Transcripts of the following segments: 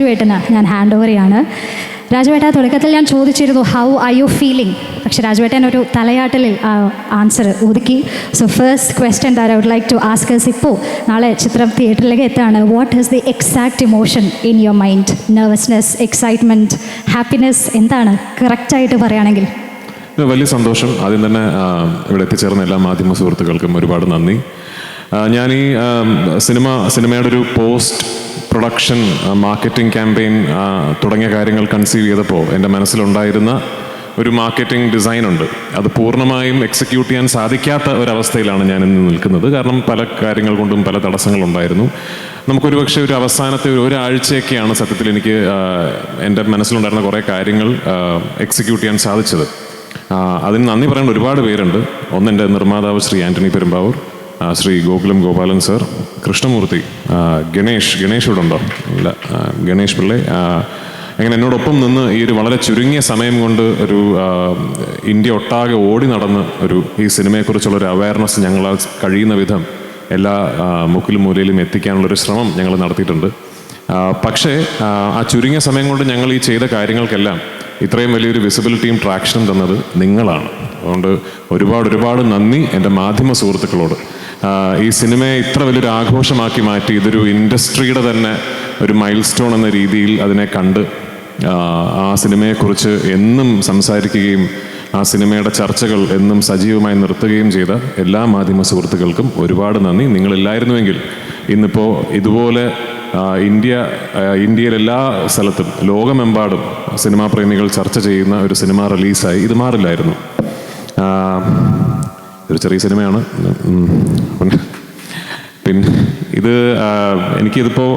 രാജുവേട്ടന് ഞാൻ hand over ചെയ്യാണ്. രാജുവേട്ട, തുടക്കത്തിൽ ഞാൻ ചോദിച്ചിരുന്നു ഹൗ ആർ യു ഫീലിംഗ്, പക്ഷേ രാജുവേട്ടൻ ഒരു തലയാട്ടലിൽ ആൻസർ ഒതുക്കി. So first question that I would like to ask us, ഇപ്പോൾ നാളെ ചിത്രം തിയേറ്ററിലേക്ക് എത്താണ്, what is the exact emotion in your mind? Nervousness, excitement, happiness, എന്താണ് കറക്റ്റായിട്ട് പറയുകയാണെങ്കിൽ? വലിയ സന്തോഷം. ആദ്യം തന്നെ ഇവിടെ എത്തിച്ചേർന്ന എല്ലാ മാധ്യമ സുഹൃത്തുക്കൾക്കും ഒരുപാട് നന്ദി. ഞാൻ ഈ സിനിമയുടെ ഒരു പോസ്റ്റ് പ്രൊഡക്ഷൻ മാർക്കറ്റിംഗ് ക്യാമ്പയിൻ തുടങ്ങിയ കാര്യങ്ങൾ കൺസീവ് ചെയ്തപ്പോൾ എൻ്റെ മനസ്സിലുണ്ടായിരുന്ന ഒരു മാർക്കറ്റിംഗ് ഡിസൈനുണ്ട്. അത് പൂർണ്ണമായും എക്സിക്യൂട്ട് ചെയ്യാൻ സാധിക്കാത്ത ഒരവസ്ഥയിലാണ് ഞാൻ ഇന്ന് നിൽക്കുന്നത്. കാരണം പല കാര്യങ്ങൾ കൊണ്ടും പല തടസ്സങ്ങളുണ്ടായിരുന്നു. നമുക്കൊരു പക്ഷേ ഒരു അവസാനത്തെ ഒരാഴ്ചയൊക്കെയാണ് സത്യത്തിൽ എനിക്ക് എൻ്റെ മനസ്സിലുണ്ടായിരുന്ന കുറേ കാര്യങ്ങൾ എക്സിക്യൂട്ട് ചെയ്യാൻ സാധിച്ചത്. അതിന് നന്ദി പറയേണ്ട ഒരുപാട് പേരുണ്ട്. ഒന്ന് എൻ്റെ നിർമ്മാതാവ് ശ്രീ ആൻ്റണി പെരുമ്പാവൂർ, ശ്രീ ഗോകുലം ഗോപാലൻ സർ, കൃഷ്ണമൂർത്തി, ഗണേഷ് ഇവിടെ ഉണ്ടോ? ഇല്ല, ഗണേഷ് പിള്ളെ, അങ്ങനെ എന്നോടൊപ്പം നിന്ന് ഈ ഒരു വളരെ ചുരുങ്ങിയ സമയം കൊണ്ട് ഒരു ഇന്ത്യ ഒട്ടാകെ ഓടി നടന്ന് ഈ സിനിമയെക്കുറിച്ചുള്ളൊരു അവയർനെസ് ഞങ്ങളാൽ കഴിയുന്ന വിധം എല്ലാ മുക്കിലും മൂലയിലും എത്തിക്കാനുള്ളൊരു ശ്രമം ഞങ്ങൾ നടത്തിയിട്ടുണ്ട്. പക്ഷേ ആ ചുരുങ്ങിയ സമയം കൊണ്ട് ഞങ്ങൾ ഈ ചെയ്ത കാര്യങ്ങൾക്കെല്ലാം ഇത്രയും വലിയൊരു വിസിബിലിറ്റിയും ട്രാക്ഷനും തന്നത് നിങ്ങളാണ്. അതുകൊണ്ട് ഒരുപാട് നന്ദി എൻ്റെ മാധ്യമ സുഹൃത്തുക്കളോട്. ഈ സിനിമയെ ഇത്ര വലിയൊരു ആഘോഷമാക്കി മാറ്റി ഇതൊരു ഇൻഡസ്ട്രിയുടെ തന്നെ ഒരു മൈൽ സ്റ്റോൺ എന്ന രീതിയിൽ അതിനെ കണ്ട് ആ സിനിമയെക്കുറിച്ച് എന്നും സംസാരിക്കുകയും ആ സിനിമയുടെ ചർച്ചകൾ എന്നും സജീവമായി നിർത്തുകയും ചെയ്ത എല്ലാ മാധ്യമ സുഹൃത്തുക്കൾക്കും ഒരുപാട് നന്ദി. നിങ്ങളില്ലായിരുന്നുവെങ്കിൽ ഇന്നിപ്പോൾ ഇതുപോലെ ഇന്ത്യയിൽ എല്ലാ സ്ഥലത്തും ലോകമെമ്പാടും സിനിമാ പ്രേമികൾ ചർച്ച ചെയ്യുന്ന ഒരു സിനിമ റിലീസായി ഇത് മാറില്ലായിരുന്നു. ഒരു ചെറിയ സിനിമയാണ്. പിന്നെ എനിക്കിതിപ്പോൾ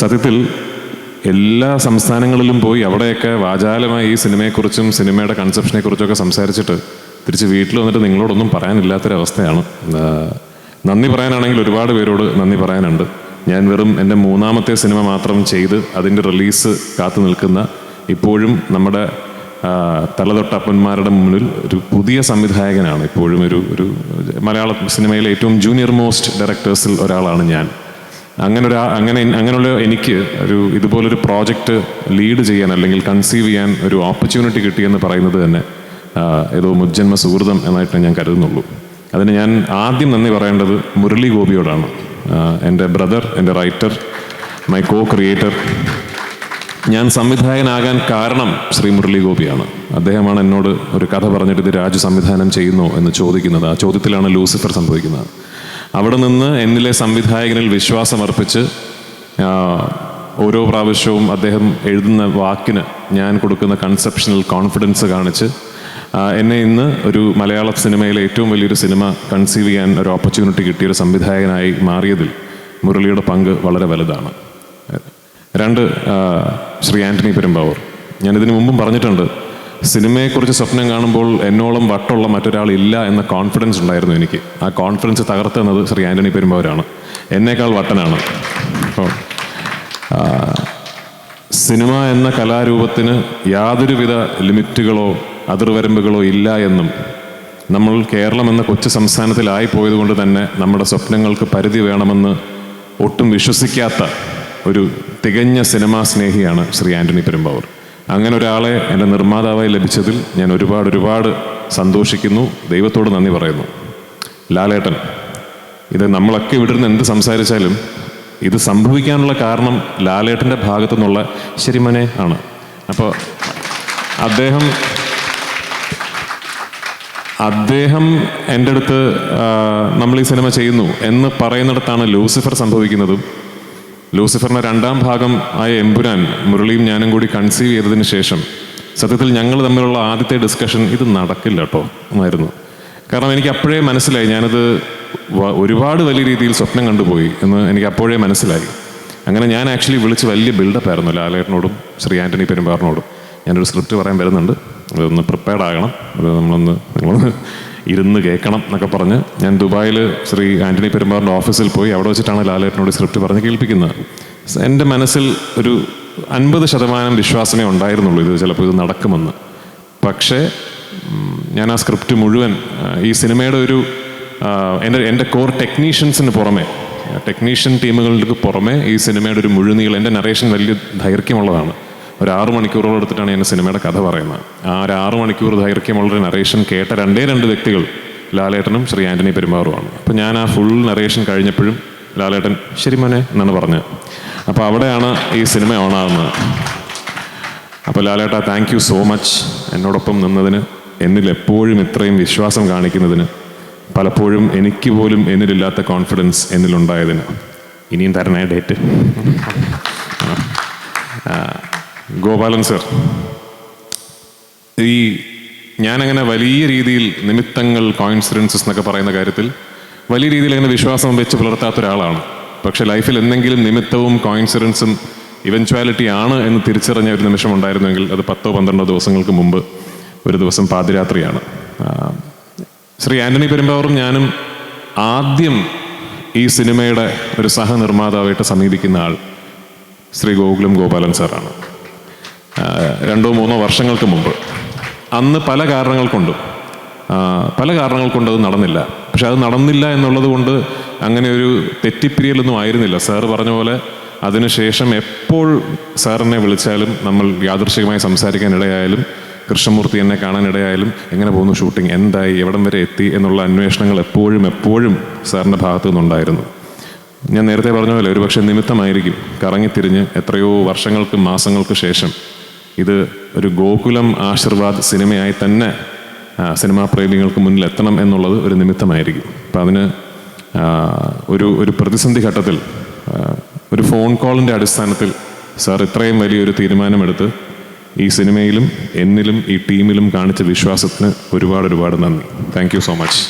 സത്യത്തിൽ എല്ലാ സംസ്ഥാനങ്ങളിലും പോയി അവിടെയൊക്കെ വാചാലമായി ഈ സിനിമയെക്കുറിച്ചും സിനിമയുടെ കൺസെപ്ഷനെക്കുറിച്ചൊക്കെ സംസാരിച്ചിട്ട് തിരിച്ച് വീട്ടിൽ വന്നിട്ട് നിങ്ങളോടൊന്നും പറയാനില്ലാത്തൊരവസ്ഥയാണ്. നന്ദി പറയാനാണെങ്കിൽ ഒരുപാട് പേരോട് നന്ദി പറയാനുണ്ട്. ഞാൻ വെറും എൻ്റെ 3ാമത്തെ സിനിമ മാത്രം ചെയ്ത് അതിൻ്റെ റിലീസ് കാത്തു നിൽക്കുന്ന, ഇപ്പോഴും നമ്മുടെ തലതൊട്ടപ്പന്മാരുടെ മുന്നിൽ ഒരു പുതിയ സംവിധായകനാണ്. ഇപ്പോഴും ഒരു മലയാള സിനിമയിലെ ഏറ്റവും ജൂനിയർ മോസ്റ്റ് ഡയറക്ടേഴ്സിൽ ഒരാളാണ് ഞാൻ. അങ്ങനെയുള്ള എനിക്ക് ഇതുപോലൊരു പ്രോജക്റ്റ് ലീഡ് ചെയ്യാൻ അല്ലെങ്കിൽ കൺസീവ് ചെയ്യാൻ ഒരു ഓപ്പർച്യൂണിറ്റി കിട്ടിയെന്ന് പറയുന്നത് തന്നെ ഏതോ മുജ്ജന്മ സുഹൃതം എന്നായിട്ട് ഞാൻ കരുതുന്നുള്ളൂ. അതിന് ഞാൻ ആദ്യം നന്ദി പറയേണ്ടത് മുരളി ഗോപിയോടാണ്. എൻ്റെ ബ്രദർ, എൻ്റെ റൈറ്റർ, മൈ കോ ക്രിയേറ്റർ. ഞാൻ സംവിധായകനാകാൻ കാരണം ശ്രീ മുരളി ഗോപിയാണ്. അദ്ദേഹമാണ് എന്നോട് ഒരു കഥ പറഞ്ഞിട്ട് ഇത് രാജു സംവിധാനം ചെയ്യുന്നോ എന്ന് ചോദിക്കുന്നത്. ആ ചോദ്യത്തിലാണ് ലൂസിഫർ സംഭവിക്കുന്നത്. അവിടെ നിന്ന് എന്നിലെ സംവിധായകനിൽ വിശ്വാസമർപ്പിച്ച് ഓരോ പ്രാവശ്യവും അദ്ദേഹം എഴുതുന്ന വാക്കിന് ഞാൻ കൊടുക്കുന്ന കൺസെപ്ഷണൽ കോൺഫിഡൻസ് കാണിച്ച് എന്നെ ഇന്ന് ഒരു മലയാള സിനിമയിലെ ഏറ്റവും വലിയൊരു സിനിമ കൺസീവ് ചെയ്യാൻ ഒരു ഓപ്പർച്യൂണിറ്റി കിട്ടിയൊരു സംവിധായകനായി മാറിയതിൽ മുരളിയുടെ പങ്ക് വളരെ വലുതാണ്. 2, ശ്രീ ആൻ്റണി പെരുമ്പാവൂർ. ഞാനിതിനു മുമ്പും പറഞ്ഞിട്ടുണ്ട്, സിനിമയെക്കുറിച്ച് സ്വപ്നം കാണുമ്പോൾ എന്നോളം വട്ടുള്ള മറ്റൊരാളില്ല എന്ന കോൺഫിഡൻസ് ഉണ്ടായിരുന്നു എനിക്ക്. ആ കോൺഫിഡൻസ് തകർത്തുന്നത് ശ്രീ ആൻ്റണി പെരുമ്പാവൂരാണ്. എന്നേക്കാൾ വട്ടനാണ്. അപ്പോൾ സിനിമ എന്ന കലാരൂപത്തിന് യാതൊരുവിധ ലിമിറ്റുകളോ അതിർവരമ്പുകളോ ഇല്ല എന്നും നമ്മൾ കേരളം എന്ന കൊച്ചു സംസ്ഥാനത്തിലായി പോയതുകൊണ്ട് തന്നെ നമ്മുടെ സ്വപ്നങ്ങൾക്ക് പരിധി വേണമെന്ന് ഒട്ടും വിശ്വസിക്കാത്ത ഒരു തികഞ്ഞ സിനിമാ സ്നേഹിയാണ് ശ്രീ ആൻ്റണി പെരുമ്പാവൂർ. അങ്ങനെ ഒരാളെ എൻ്റെ നിർമ്മാതാവായി ലഭിച്ചതിൽ ഞാൻ ഒരുപാട് സന്തോഷിക്കുന്നു. ദൈവത്തോട് നന്ദി പറയുന്നു. ലാലേട്ടൻ, ഇത് നമ്മളൊക്കെ ഇവിടെ നിന്ന് എന്ത് സംസാരിച്ചാലും ഇത് സംഭവിക്കാനുള്ള കാരണം ലാലേട്ടൻ്റെ ഭാഗത്തു നിന്നുള്ള ശരിമനെ ആണ്. അപ്പോൾ അദ്ദേഹം എൻ്റെ അടുത്ത് നമ്മൾ ഈ സിനിമ ചെയ്യുന്നു എന്ന് പറയുന്നിടത്താണ് ലൂസിഫർ സംഭവിക്കുന്നതും. ലൂസിഫറിൻ്റെ 2ാം ഭാഗം ആയ എമ്പുരാൻ മുരളിയും ഞാനും കൂടി കൺസീവ് ചെയ്തതിന് ശേഷം സത്യത്തിൽ ഞങ്ങൾ തമ്മിലുള്ള ആദ്യത്തെ ഡിസ്കഷൻ ഇത് നടക്കില്ല കേട്ടോ എന്നായിരുന്നു. കാരണം എനിക്ക് അപ്പോഴേ മനസ്സിലായി, ഞാനത് ഒരുപാട് വലിയ രീതിയിൽ സ്വപ്നം കണ്ടുപോയി എന്ന് എനിക്ക് അപ്പോഴേ മനസ്സിലായി. അങ്ങനെ ഞാൻ ആക്ച്വലി വിളിച്ച് വലിയ ബിൽഡപ്പ് ആയിരുന്നു ലാലേട്ടനോടും ശ്രീ ആൻ്റണി പെരുമ്പാവൂരിനോടും. ഞാനൊരു സ്ക്രിപ്റ്റ് പറയാൻ വരുന്നുണ്ട്, അതൊന്ന് പ്രിപ്പയർഡ് ആകണം, അത് നിങ്ങളൊന്ന് ഇരുന്ന് കേൾക്കണം എന്നൊക്കെ പറഞ്ഞ് ഞാൻ ദുബായിൽ ശ്രീ ആൻ്റണി പെരുമ്പാവൂരിൻ്റെ ഓഫീസിൽ പോയി അവിടെ വെച്ചിട്ടാണ് ലാലേട്ടനോട് സ്ക്രിപ്റ്റ് പറഞ്ഞ് കേൾപ്പിക്കുന്നത്. എൻ്റെ മനസ്സിൽ ഒരു 50% വിശ്വാസമേ ഉണ്ടായിരുന്നുള്ളൂ ഇത് ചിലപ്പോൾ ഇത് നടക്കുമെന്ന്. പക്ഷേ ഞാൻ ആ സ്ക്രിപ്റ്റ് മുഴുവൻ ഈ സിനിമയുടെ എൻ്റെ കോർ ടെക്നീഷ്യൻസിന് പുറമെ ടെക്നീഷ്യൻ ടീമുകൾക്ക് പുറമെ ഈ സിനിമയുടെ ഒരു മുഴുനീളം, എൻ്റെ നറേഷൻ വലിയ ദൈർഘ്യമുള്ളതാണ്. ഒരു 6 മണിക്കൂറോളം എടുത്തിട്ടാണ് ഞാൻ സിനിമയുടെ കഥ പറയുന്നത്. ആ ഒരു 6 മണിക്കൂർ ദൈർഘ്യമുള്ളൊരു നറേഷൻ കേട്ട രണ്ട് വ്യക്തികൾ ലാലേട്ടനും ശ്രീ ആൻ്റണി പെരുമ്പാവൂരുമാണ്. അപ്പോൾ ഞാൻ ആ ഫുൾ നറേഷൻ കഴിഞ്ഞപ്പോഴും ലാലേട്ടൻ ശരി മോനെ എന്നാണ് പറഞ്ഞത്. അപ്പോൾ അവിടെയാണ് ഈ സിനിമ ഓണാകുന്നത്. അപ്പോൾ ലാലേട്ട, താങ്ക് യു സോ മച്ച് എന്നോടൊപ്പം നിന്നതിന്, എന്നിൽ എപ്പോഴും ഇത്രയും വിശ്വാസം കാണിക്കുന്നതിന്, പലപ്പോഴും എനിക്ക് പോലും എന്നിലില്ലാത്ത കോൺഫിഡൻസ് എന്നിലുണ്ടായതിന്. ഇനിയും തരണേ ഡേറ്റ്. ഗോപാലൻ സർ, ഈ ഞാനങ്ങനെ വലിയ രീതിയിൽ നിമിത്തങ്ങൾ, കോയിൻസിഡൻസസ് എന്നൊക്കെ പറയുന്ന കാര്യത്തിൽ വലിയ രീതിയിൽ അങ്ങനെ വിശ്വാസം വെച്ച് പുലർത്താത്ത ഒരാളാണ്. പക്ഷെ ലൈഫിൽ എന്തെങ്കിലും നിമിത്തവും കോയിൻസിഡൻസും ഇവൻച്വാലിറ്റി ആണ് എന്ന് തിരിച്ചറിഞ്ഞ ഒരു നിമിഷം ഉണ്ടായിരുന്നെങ്കിൽ അത് 10-12 ദിവസങ്ങൾക്ക് മുമ്പ് ഒരു ദിവസം പാതിരാത്രിയാണ്. ശ്രീ ആൻ്റണി പെരുമ്പാവൂരും ഞാനും ആദ്യം ഈ സിനിമയുടെ ഒരു സഹനിർമ്മാതാവായിട്ട് സമീപിക്കുന്ന ആൾ ശ്രീ ഗോപാലൻ സാറാണ്. 2-3 വർഷങ്ങൾക്ക് മുമ്പ്. അന്ന് പല കാരണങ്ങൾ കൊണ്ടും അത് നടന്നില്ല. പക്ഷെ അത് നടന്നില്ല എന്നുള്ളത് കൊണ്ട് അങ്ങനെ ഒരു തെറ്റിപ്പിരിയലൊന്നും ആയിരുന്നില്ല. സാറ് പറഞ്ഞ പോലെ അതിനുശേഷം എപ്പോൾ സാറിനെ വിളിച്ചാലും, നമ്മൾ യാദൃശ്ചികമായി സംസാരിക്കാനിടയായാലും, കൃഷ്ണമൂർത്തി എന്നെ കാണാനിടയായാലും, എങ്ങനെ പോകുന്നു ഷൂട്ടിംഗ്, എന്തായി, എവിടം വരെ എത്തി എന്നുള്ള അന്വേഷണങ്ങൾ എപ്പോഴും സാറിൻ്റെ ഭാഗത്തു നിന്നുണ്ടായിരുന്നു. ഞാൻ നേരത്തെ പറഞ്ഞ പോലെ ഒരുപക്ഷെ നിമിത്തമായിരിക്കും കറങ്ങിത്തിരിഞ്ഞ് എത്രയോ വർഷങ്ങൾക്ക് മാസങ്ങൾക്ക് ശേഷം ഇത് ഒരു ഗോകുലം ആശീർവാദ് സിനിമയായി തന്നെ സിനിമാ പ്രേമികൾക്ക് മുന്നിൽ എത്തണം എന്നുള്ളത് ഒരു നിമിത്തമായിരിക്കും. അപ്പം അതിന് ഒരു പ്രതിസന്ധി ഘട്ടത്തിൽ ഒരു ഫോൺ കോളിൻ്റെ അടിസ്ഥാനത്തിൽ സാർ ഇത്രയും വലിയൊരു തീരുമാനമെടുത്ത് ഈ സിനിമയിലും എന്നിലും ഈ ടീമിലും കാണിച്ച വിശ്വാസത്തിന് ഒരുപാട് നന്ദി. Thank you so much.